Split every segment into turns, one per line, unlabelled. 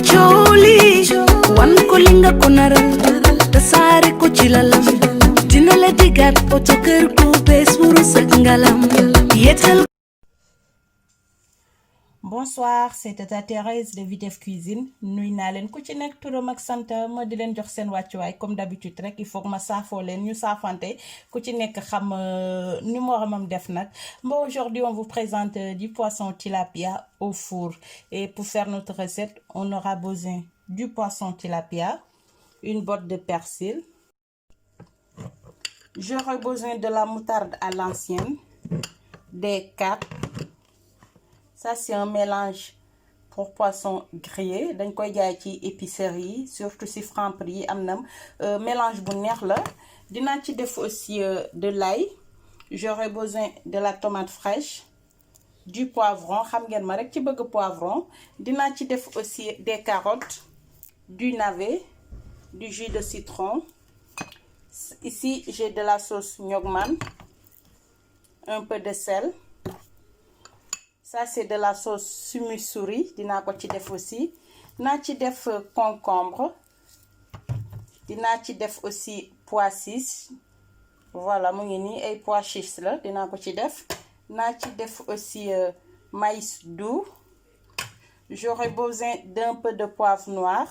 choli wan ko linga ko naral tasare ko ci lalam dina la digat oto kër gu bees wurus ak ngalam yetal.
Bonsoir, c'est Tata Thérèse de Vitef Cuisine. Nuy naa leen ku ci nekk turam ak sant ma di leen jox seen wàccuwaay comme d'habitude rek il faut que ma saafoo leen ñu saafante ku ci nekk xam numéro mam def nag. Bon, aujourd'hui on vous présente du poisson tilapia au four et pour faire notre recette on aura besoin du poisson tilapia, une botte de persil, j'aurai besoin de la moutarde à l'ancienne, des capres. Ça c'est un mélange pour poisson grillé dañ koy jaay ci épicerie surtout si Franprix yi am na mélange bu neex la. Dinaa ci def aussi de l'ail, j'aurai besoin de la tomate fraîche, du poivron xam ngeen ma rek ci bëgg poivron. Dinaa ci def aussi des carottes, du navet, du jus de citron. Ici j'ai de la sauce Nyogman, un peu de sel. Ça c'est de la sauce sumusuri dinaa ko ci def aussi. Dinaa ci def concombre, dinaa ci def aussi pois chiche. Voilà mu ngi nii ay pois chiches la dinaa ko ci def. Dinaa ci def aussi maïs doux. J'aurai besoin d'un peu de poivre noir,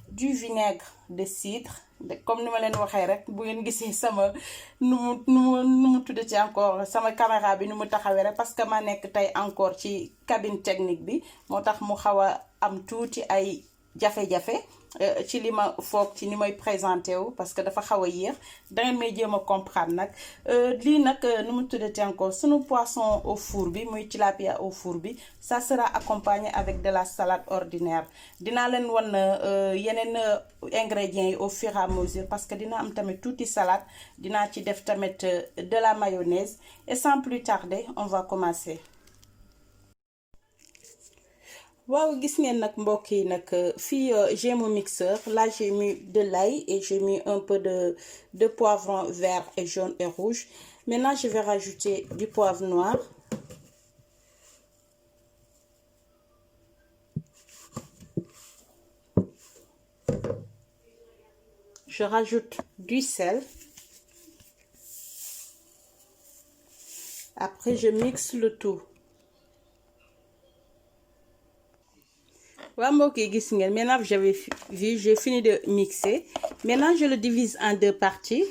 du vinaigre de cidre. Comme ni ma leen waxee rek bu ngeen gisee sama nu mu tuddati encore sama caméra bi nu mu taxawee rek parce que ma nekk tey encore ci cabine technique bi moo tax mu xaw a am tuuti ay jafe-jafe ci li ma foog ci ni may présenté wu parce que dafa xaw a yéex dangeen may jéem a comprendre nag. Lii nag nu mu tuddati encore sunu poisson au four bi muy tilapia au four bi ça sera accompagné avec de la salade ordinaire. Dinaa leen wan yeneen ingrédients yi au fur et à mesure parce que dina am tamit tuuti salade. Dinaa ci def tamit de la mayonnaise et sans plus tarder on va commencer. Waaw gis ngeen nag mbokk yi nag fii j'ai mon mixeur. Là j'ai mis de l'ail et j'ai mis un peu de poivron vert et jaune et rouge. Maintenant je vais rajouter du poivre noir. Je rajoute du sel. Après je mixe le tout. Voilà, mbokk yi gis ngeen maintenant j'avais vu j'ai fini de mixer. Maintenant je le divise en deux parties.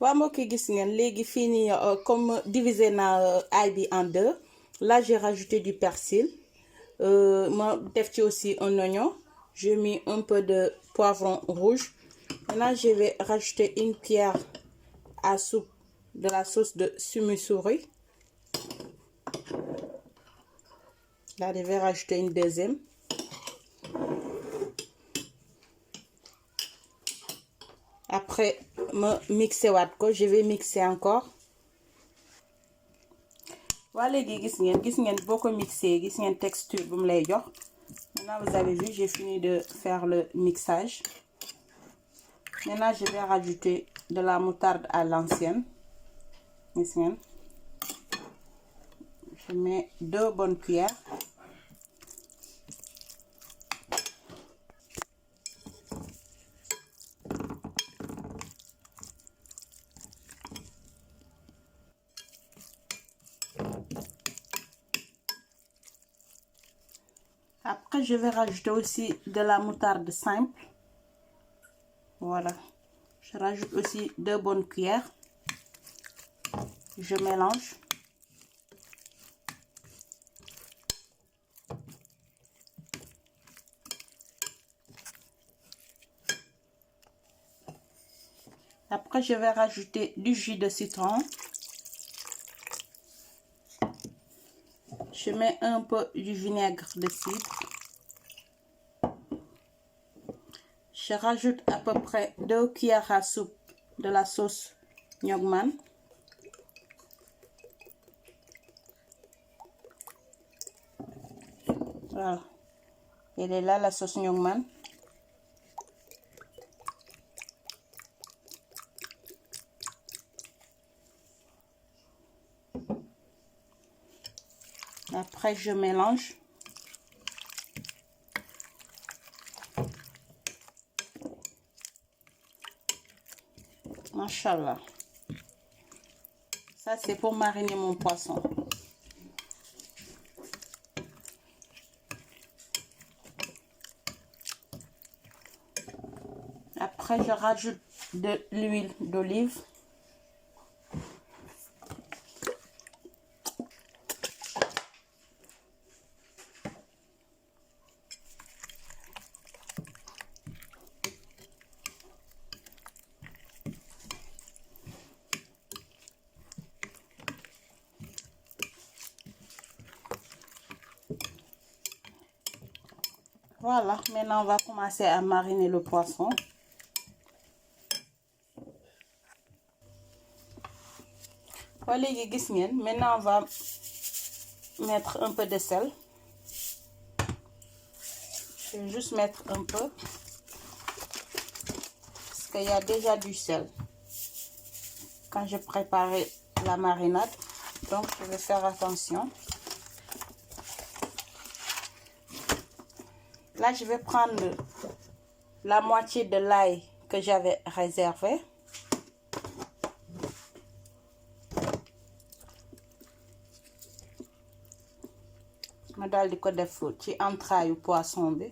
Voilà, mbokk yi gis ngeen léegi fii nii comme diviser naa ail bi en deux. Là j'ai rajouté du persil. Ma def ci aussi un oignon. J'ai mis un peu de poivron rouge. Maintenant je vais rajouter une cuillère à soupe de la sauce de sumusuri. Là je vais rajouter une deuxième. Après ma mixer waat ko, je vais mixer encore. Waa léegi gis ngeen boo ko mixer gis ngeen texture bu mu lay jox. Maintenant vous avez vu j'ai fini de faire le mixage. Maintenant je vais rajouter de la moutarde à l'ancienne. Gis ngeen je mets 2 bonnes cuillères. Après je vais rajouter aussi de la moutarde simple. Voilà, je rajoute aussi 2 bonnes cuillères. Je mélange. Après je vais rajouter du jus de citron. Je mets un peu du vinaigre de cidre. Je rajoute à peu près 2 cuillères à soupe de la sauce Nyogman. Voilà. Elle est là la sauce Nyogman. Après, je mélange. Machallah. Ça, c'est pour mariner mon poisson. Après, je rajoute de l'huile d'olive. Voilà, maintenant on va commencer à mariner le poisson. Voilà, maintenant on va mettre un peu de sel. Je vais juste mettre un peu. Parce qu'il y a déjà du sel. Quand je préparais la marinade. Donc je vais faire attention. Là, je vais prendre la moitié de l'ail que j'avais réservé. Ma daal di ko def ci entraille poisson bi.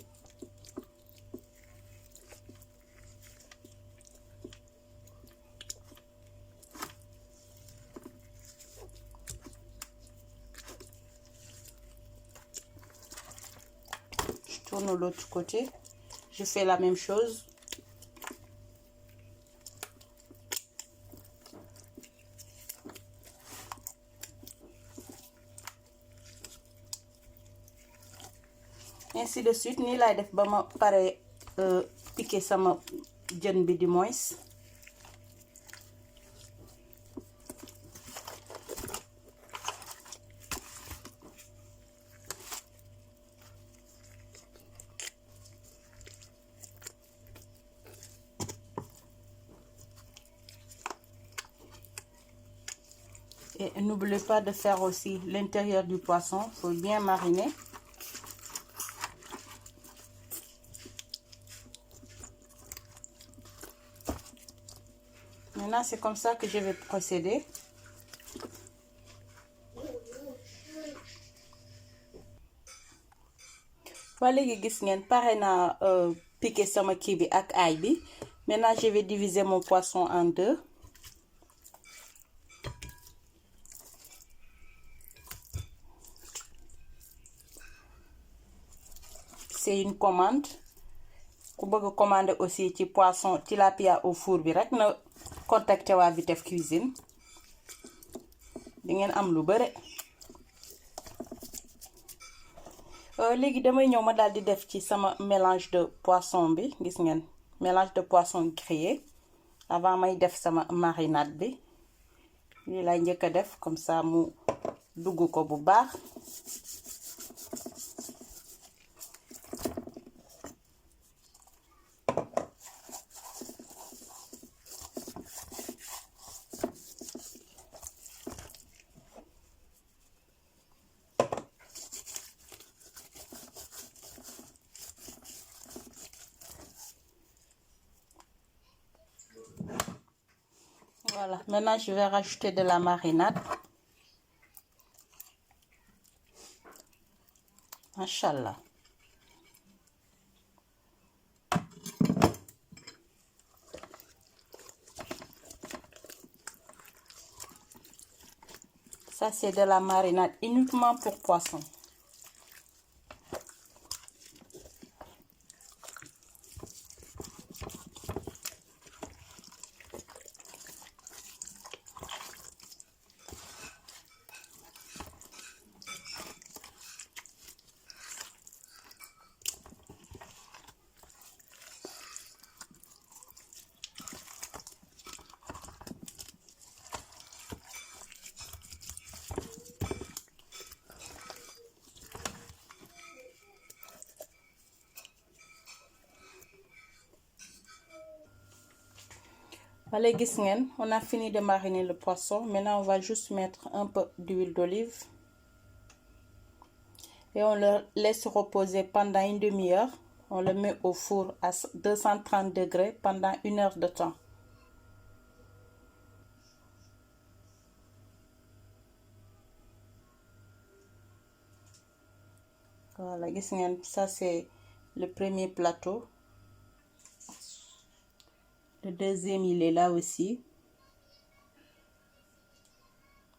Je tourne de l'autre côté. Je fais la même chose. Ainsi de suite, nii laay def ba ma pare piquer sama jën bi di moins. Et n'oubliez pas de faire aussi l'intérieur du poisson. Il faut bien mariner. Maintenant, c'est comme ça que je vais procéder. Voilà, gis ngeen pare naa piquer sama kii bi ak ail bi. Maintenant, je vais diviser mon poisson en deux. C'est une commande. Ku bëgg commander aussi ci poisson tilapia au four bi rek na contacter waa Vitef Cuisine. Di ngeen am lu bare. Léegi damay ñëw ma daal di def ci sama mélange de poisson bi gis ngeen mélange de poisson grillé avant may def sama marinade bi lii lay njëkk a def comme ça mu dugg ko bu baax. Voilà, maintenant je vais rajouter de la marinade. Machallah. Ça c'est de la marinade uniquement pour poisson. Allez, gis ngeen, on a fini de mariner le poisson. Maintenant, on va juste mettre un peu d'huile d'olive. et on le laisse reposer pendant une demi-heure. On le met au four à 230 degrés pendant 1 heure de temps. Voilà, ça c'est le premier plateau. Le deuxième, il est là aussi.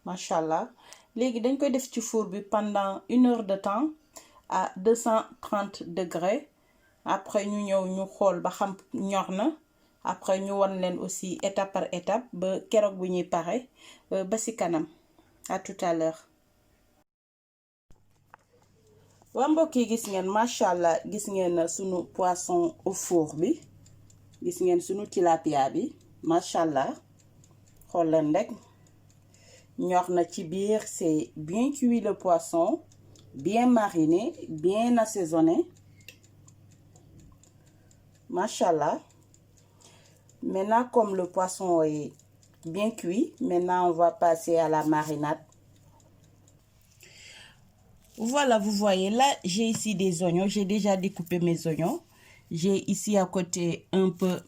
Machallah. Légui dañ koy def ci four bi pendant 1 heure de temps à 230 degrés. Après ñu ñëw ñu xool ba xam ñor na. Après ñu won leen aussi étape par étape ba keroog bu ñuy pare ba ci kanam. À tout à l'heure. Waa mbokk yi gis ngeen machallah gis ngeen sunu poisson au four bi. Gis ngeen sunu tilapia bi machallah. Xool leen rek. Ñor na ci biir, c'est bien cuit le poisson, bien mariné, bien assaisonné. Machallah. Maintenant, comme le poisson est bien cuit, maintenant on va passer à la marinade. Voilà, vous voyez, là j'ai ici des oignons, j'ai déjà découpé mes oignons. J'ai ici à côté un peu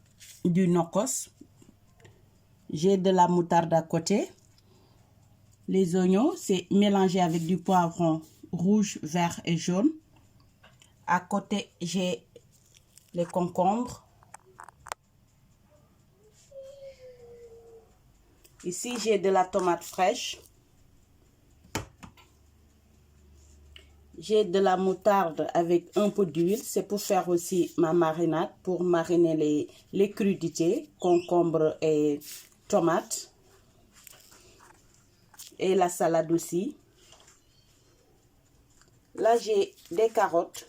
du nokos. J'ai de la moutarde à côté. Les oignons, c'est mélangé avec du poivron rouge, vert et jaune. À côté, j'ai les concombres. Ici, j'ai de la tomate fraîche. J'ai de la moutarde avec un peu d'huile. C'est pour faire aussi ma marinade, pour mariner les crudités, concombres et tomates. Et la salade aussi. Là, j'ai des carottes.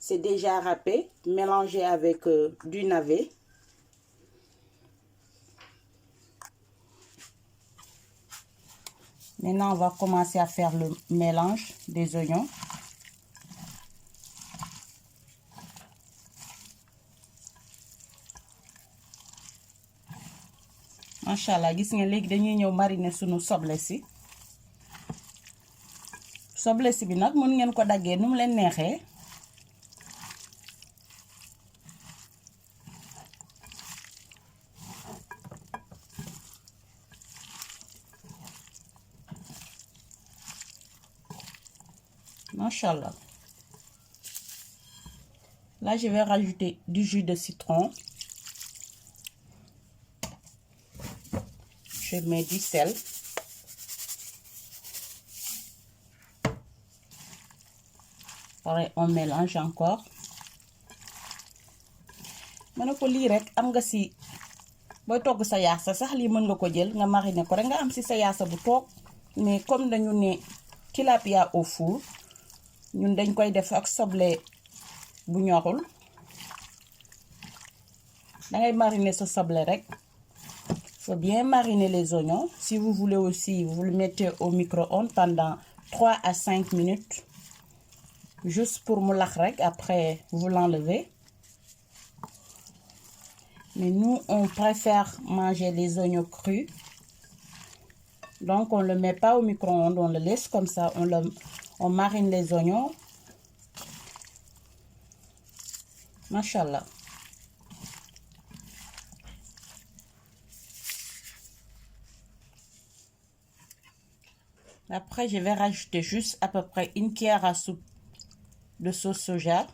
C'est déjà râpé, mélangé avec du navet. Maintenant, on va commencer à faire le mélange des oignons. Machallah, gis ngeen léegi dañuy ñëw mariner sunu soble si. Soble si bi nag mën ngeen ko daggee nu mu leen neexee. Machallah. Là, je vais rajouter du jus de citron. Je mets du sel. Pareil, on mélange encore. Mën ko lii rek am nga si booy togg sa yaasa sax lii mën nga ko jël nga mariner ko rek nga am si sa yaasa bu toog. Mais comme dañu ne tilapia au four, ñun dañ koy def ak soble bu ñorul. Dangay mariner sa soble rek. Faut bien mariner les oignons. Si vous voulez aussi, vous le mettez au micro-ondes pendant 3 à 5 minutes. Juste pour mu lax rek, après vous l'enlevez. Mais nous, on préfère manger les oignons crus. Donc, on ne le met pas au micro-ondes, on le laisse comme ça. On marine les oignons. Machallah. Après, je vais rajouter juste à peu près 1 cuillère à soupe de sauce soja.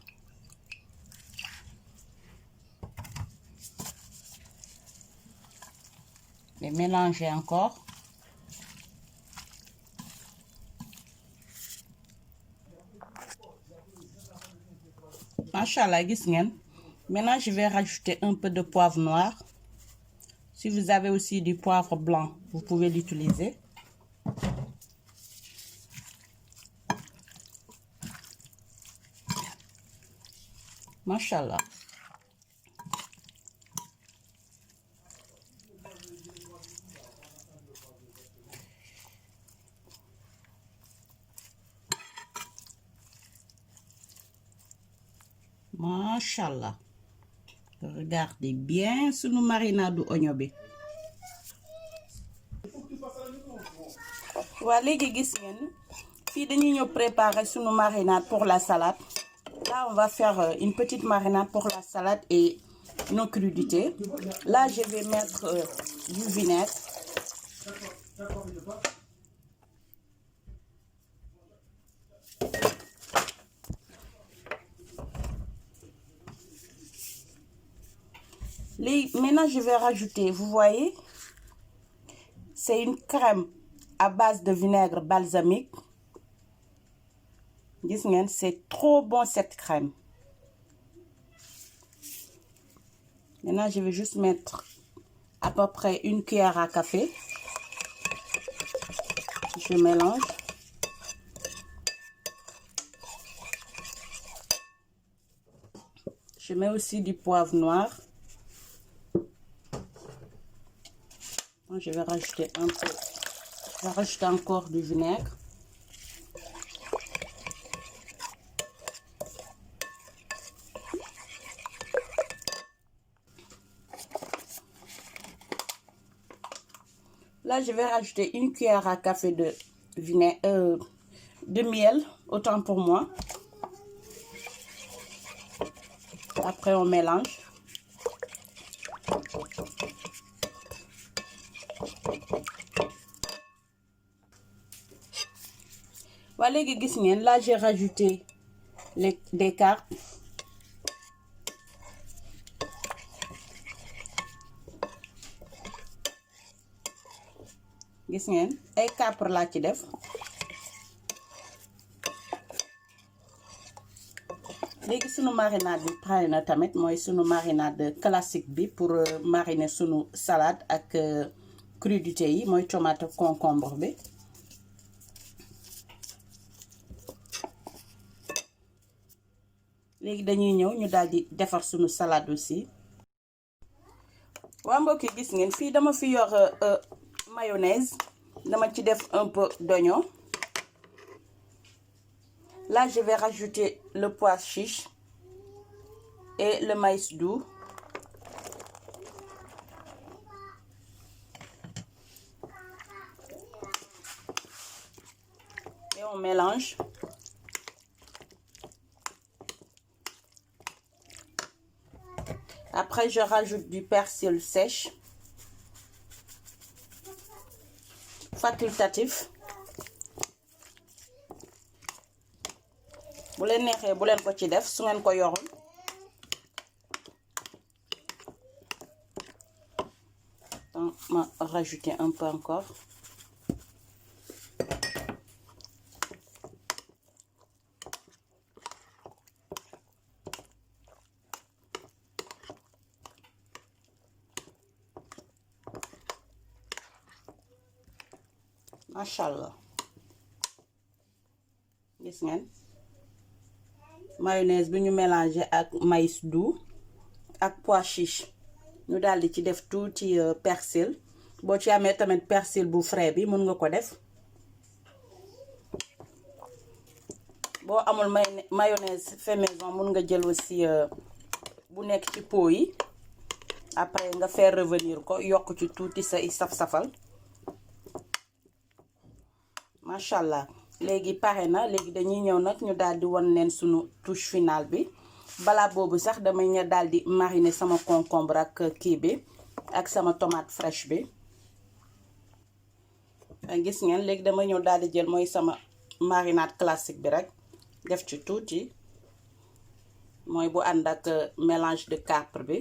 Et mélanger encore. Machallah, gis ngeen. Maintenant, je vais rajouter un peu de poivre noir. Si vous avez aussi du poivre blanc, vous pouvez l'utiliser. Machallah. Machallah. Regardez bien sunu marinade oignon bi. Waa léegi gis ngeen Fii dañuy ñëw préparer sunu marinade pour la salade. Là, on va faire une petite marinade pour la salade et nos crudités. Là, je vais mettre du vinaigre. Maintenant, je vais rajouter, vous voyez, c'est une crème à base de vinaigre balsamique. C'est trop bon cette crème. Maintenant, je vais juste mettre à peu près une cuillère à café. Je mélange. Je mets aussi du poivre noir. Je vais rajouter un peu. Je vais rajouter encore du vinaigre. Là, je vais rajouter une cuillère à café de vinaigre, de miel, autant pour moi. Après, on mélange. Voilà, là, j'ai rajouté des carpes. Gis ngeen ay capre laa ci def léegi sunu marinade bi pare na tamit mooy sunu marinade classique bi pour mariner sunu salade ak crudité yi mooy tomate concombre bi léegi dañuy ñëw ñu daldi defar sunu salade aussi waa mbokk yi gis ngeen fii dama fi yor mayonnaise, dama ci def un peu d'oignon. Là, je vais rajouter le pois chiche et le maïs doux. Et on mélange. Après, je rajoute du persil sèche. Facultatif. Bu leen neexee bu leen ko ci def su ngeen ko yorul donc ma rajouter un peu encore Machallah gis ngeen mayonnaise bi ñu mélangé ak maïs doux ak pois chiche ñu daldi ci def tuuti persil boo ci amee tamit persil bu frais bi mën nga ko def boo amul mayonnaise fait maison mën nga jël aussi bu nekk ci pot yi après nga faire revenir ko yokk ci tuuti sa saf-safal Machallah léegi pare na léegi dañuy ñëw nag ñu daldi won leen sunu touche finale bi balaa boobu sax damay ña daldi mariner sama concombre ak kii bi ak sama tomate fraîche bi gis ngeen léegi dama ñëw daldi jël mooy sama marinade classique bi rek def ci tuuti mooy bu ànd ak mélange de capre bi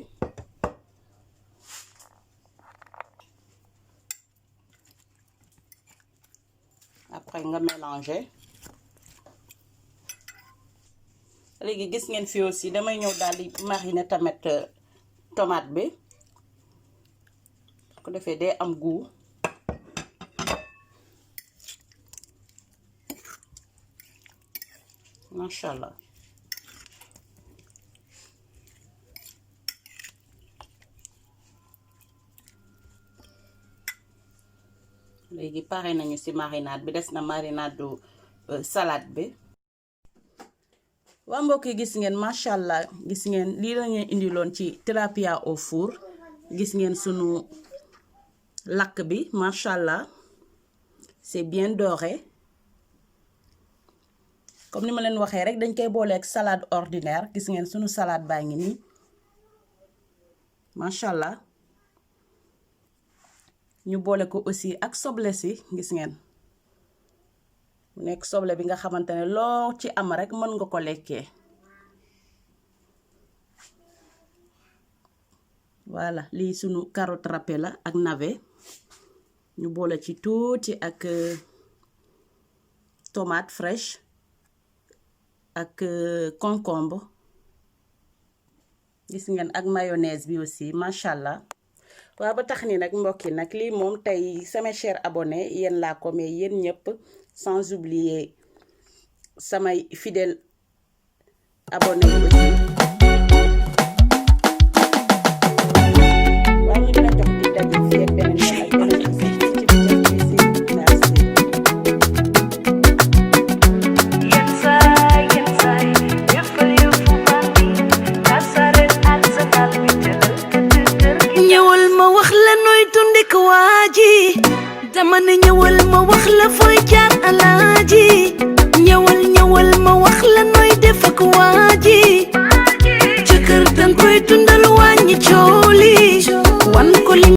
après nga mélanger léegi gis ngeen fi aussi damay ñëw daldi mariner tamit tomate bi ko defee day am goût Machallah léegi pare nañu ci marinade bi des na marinade du salade bi waa mbokk yi gis ngeen Machallah gis ngeen lii lañu indiloon ci tilapia au four gis ngeen sunu lakk bi Machallah c'est bien doré comme ni ma leen waxee rek dañ koy boole ak salade ordinaire gis ngeen sunu salade baa ngi nii machallah ñu boole ko aussi ak soble si gis ngeen mu nekk soble bi nga xamante ne loo ci am rek mën nga ko lekkee voilà lii sunu carotte râpée la ak navet ñu boole ci tuuti ak tomate fraîche ak concombre gis ngeen ak mayonnaise bi aussi machallah waaw ba tax ni nag mbokk yi nag lii moom tey sama cher abonné yéen laa ko mais yéen ñëpp sans oublier samay fidèles abonnés yi aussi waaye ñu dina jox di daje fii ak beneen yoon ak beneen recette ci biir cuisine merci.
ñëwal ma wax la nooy tundik waaji dama ne ñëwal ma wax la fooy jaar alaaji ñëwal ma wax la nooy def ak waaji jëkkër danga koy dundal wàññi coow li